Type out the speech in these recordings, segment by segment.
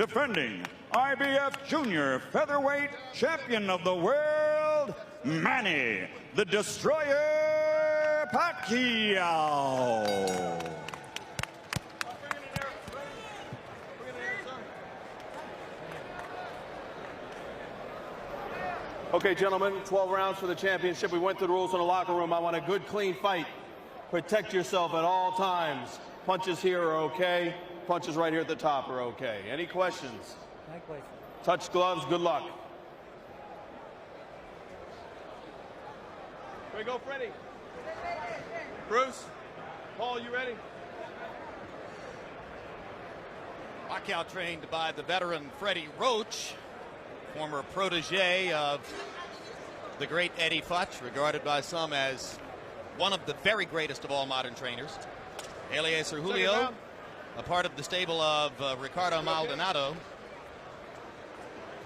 defending IBF Junior Featherweight Champion of the World, Manny the Destroyer Pacquiao. Okay, gentlemen, 12 rounds for the championship. We went through the rules in the locker room. I want a good, clean fight. Protect yourself at all times. Punches here are okay. Punches right here at the top are okay. Any questions? No question. Touch gloves. Good luck. Here we go, Freddie. Bruce, Paul, you ready? Pacquiao trained by the veteran Freddie Roach, former protege of the great Eddie Futch, regarded by some as one of the very greatest of all modern trainers. Alias Julio, a part of the stable of Ricardo Maldonado,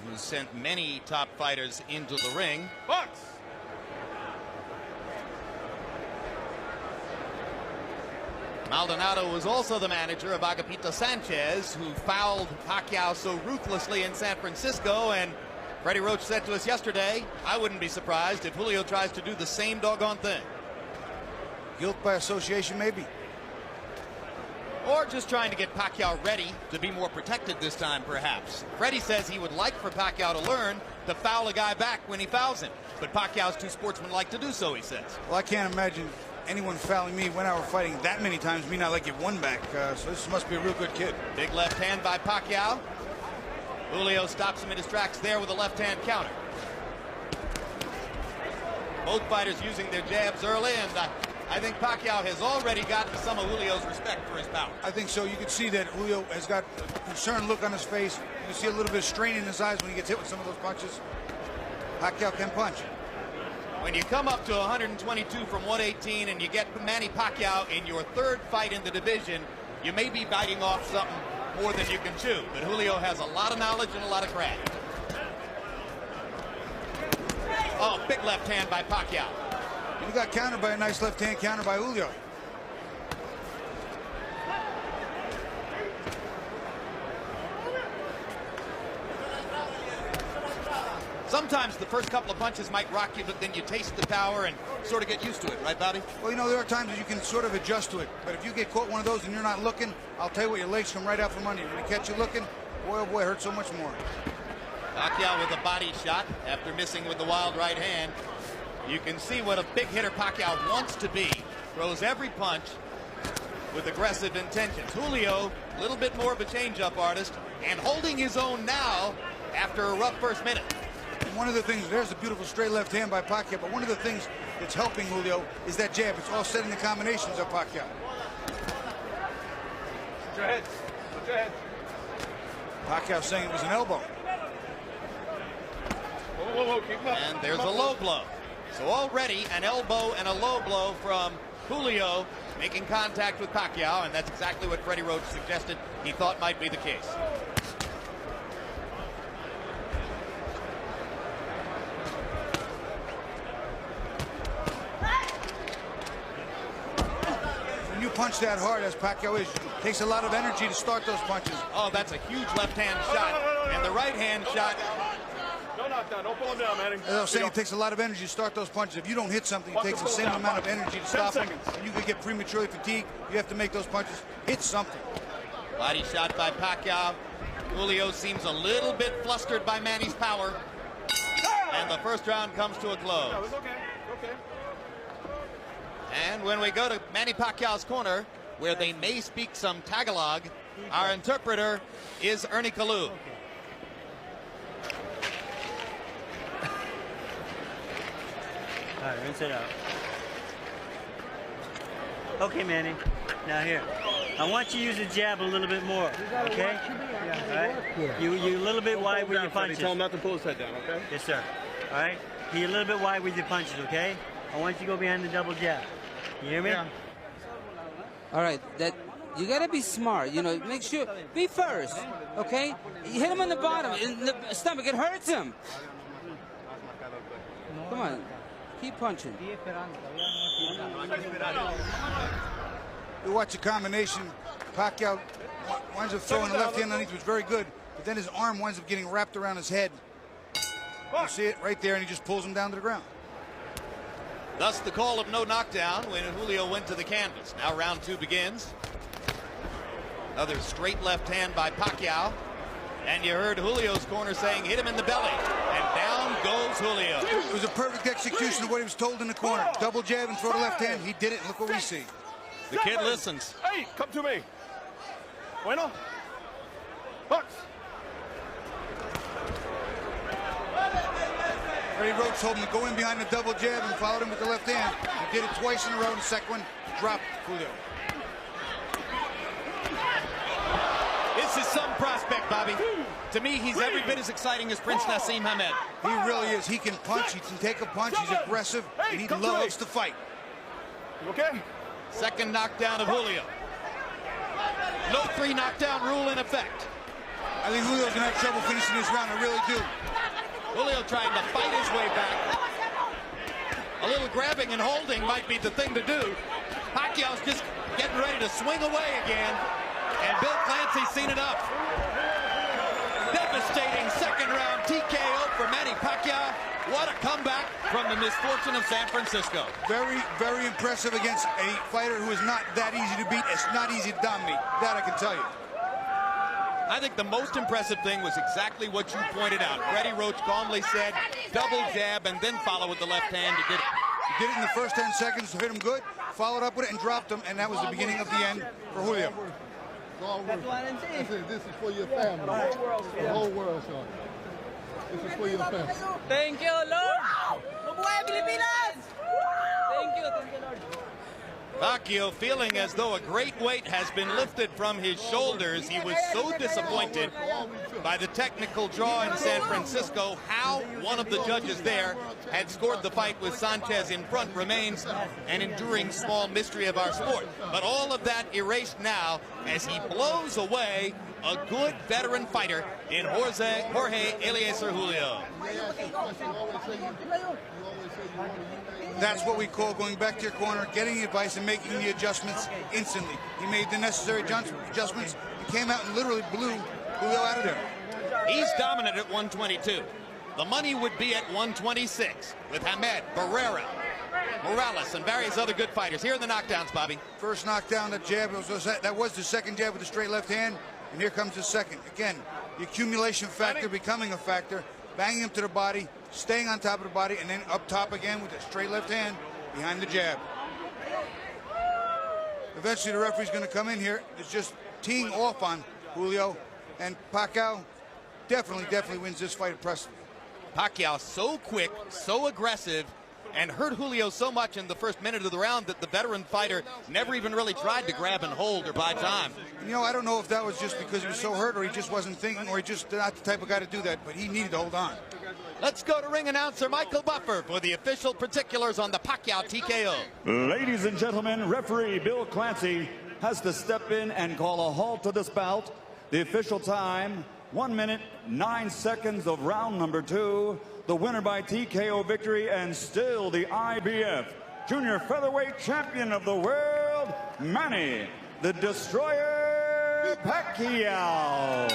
who sent many top fighters into the ring. Box. Maldonado was also the manager of Agapito Sanchez, who fouled Pacquiao so ruthlessly in San Francisco, and Freddie Roach said to us yesterday, I wouldn't be surprised if Julio tries to do the same doggone thing. Guilt by association, maybe. Or just trying to get Pacquiao ready to be more protected this time, perhaps. Freddie says he would like for Pacquiao to learn to foul a guy back when he fouls him. But Pacquiao's too sportsmanlike to do so, he says. Well, I can't imagine anyone fouling me when I were fighting that many times, me not like get one back. So this must be a real good kid. Big left hand by Pacquiao. Julio stops him in his tracks there with a left hand counter. Both fighters using their jabs early, and I think Pacquiao has already gotten some of Julio's respect for his power. I think so. You can see that Julio has got a concerned look on his face. You can see a little bit of strain in his eyes when he gets hit with some of those punches. Pacquiao can punch. When you come up to 122 from 118 and you get Manny Pacquiao in your third fight in the division, you may be biting off something more than you can chew. But Julio has a lot of knowledge and a lot of craft. Oh, big left hand by Pacquiao. He got countered by a nice left hand counter by Julio. Sometimes the first couple of punches might rock you, but then you taste the power and sort of get used to it, right, Bobby? Well, you know, there are times that you can sort of adjust to it. But if you get caught one of those and you're not looking, I'll tell you what, your legs come right out from under you. When they catch you looking, boy, oh boy, it hurts so much more. Pacquiao with a body shot after missing with the wild right hand. You can see what a big hitter Pacquiao wants to be. Throws every punch with aggressive intentions. Julio, a little bit more of a change-up artist, and holding his own now after a rough first minute. And one of the things, there's a beautiful straight left hand by Pacquiao, but one of the things that's helping Julio is that jab. It's all setting the combinations of Pacquiao. Put your heads. Put your heads. Pacquiao saying it was an elbow. Whoa, whoa, whoa. Keep him up. And there's a low blow. So already an elbow and a low blow from Julio making contact with Pacquiao, and that's exactly what Freddie Roach suggested he thought might be the case. When you punch that hard, as Pacquiao is, it takes a lot of energy to start those punches. Oh, that's a huge left-hand shot, and the right-hand shot. Don't knock down. Don't pull him down, Manny. As I was saying, it takes a lot of energy to start those punches. If you don't hit something, it takes the same amount of energy to stop them. You could get prematurely fatigued. You have to make those punches hit something. Body shot by Pacquiao. Julio seems a little bit flustered by Manny's power. And the first round comes to a close. No, it's okay. Okay. And when we go to Manny Pacquiao's corner, where they may speak some Tagalog, our interpreter is Ernie Kalu. All right, rinse it out. Okay, Manny. Now here. I want you to use the jab a little bit more, okay? All right? You a little bit wide with your punches. Tell him not to pull his head down, okay? Yes, sir. All right? You're a little bit wide with your punches, okay? I want you to go behind the double jab. You hear me? Yeah. All right, that you gotta be smart. You know, make sure be first, okay? You hit him on the bottom, in the stomach. It hurts him. Come on, keep punching. You watch the combination. Pacquiao winds up throwing the left hand underneath, was very good. but then his arm winds up getting wrapped around his head. You see it right there, and he just pulls him down to the ground. Thus the call of no knockdown when Julio went to the canvas. Now round 2 begins. Another straight left hand by Pacquiao. And you heard Julio's corner saying, hit him in the belly. And down goes Julio. It was a perfect execution of what he was told in the corner. Double jab and throw the left hand. He did it, and look what we see. The kid listens. Hey, come to me. Bueno. Box. Freddie Roach told him to go in behind the double jab and followed him with the left hand. He did it twice in a row. In the second one, dropped Julio. This is some prospect, Bobby. To me, he's every bit as exciting as Prince Nassim Hamed. He really is. He can punch. He can take a punch. He's aggressive, and he loves to fight. Okay. Second knockdown of Julio. No 3 knockdown rule in effect. I think Julio's going to have trouble finishing this round. I really do. Julio trying to fight his way back. A little grabbing and holding might be the thing to do. Pacquiao's just getting ready to swing away again. And Bill Clancy's seen enough. Devastating second round TKO for Manny Pacquiao. What a comeback from the misfortune of San Francisco. Very, very impressive against a fighter who is not that easy to beat. It's not easy to dominate. That I can tell you. I think the most impressive thing was exactly what you pointed out. Freddie Roach calmly said, double jab and then follow with the left hand. He did it. He did it in the first 10 seconds to hit him good, followed up with it and dropped him, and that was the beginning of the end for Julio. This is for your family. The whole world, son. This is for your family. Thank you, Lord. Mabuhay Pilipinas! Thank you, Lord. Pacquiao feeling as though a great weight has been lifted from his shoulders. He was so disappointed by the technical draw in San Francisco. How one of the judges there had scored the fight with Sanchez in front remains an enduring small mystery of our sport. But all of that erased now as he blows away a good veteran fighter in Jorge Eliezer Julio. That's what we call going back to your corner, getting the advice, and making the adjustments instantly. He made the necessary adjustments. He came out and literally blew Julio out of there. He's dominant at 122. The money would be at 126 with Hamed, Barrera, Morales, and various other good fighters. Here are the knockdowns, Bobby. First knockdown, that jab, that was the second jab with the straight left hand, and here comes the second. Again, the accumulation factor becoming a factor, banging him to the body, staying on top of the body, and then up top again with the straight left hand behind the jab. Eventually the referee's going to come in here. It's just teeing off on Julio, and Pacquiao definitely wins this fight impressively. Pacquiao so quick, so aggressive, and hurt Julio so much in the first minute of the round that the veteran fighter never even really tried to grab and hold or buy time. You know, I don't know if that was just because he was so hurt, or he just wasn't thinking, or he just not the type of guy to do that, but he needed to hold on. Let's go to ring announcer Michael Buffer for the official particulars on the Pacquiao TKO. Ladies and gentlemen, referee Bill Clancy has to step in and call a halt to this bout. The official time, 1 minute, 9 seconds of round number 2. The winner by TKO victory and still the IBF Junior Featherweight Champion of the World, Manny the Destroyer Pacquiao.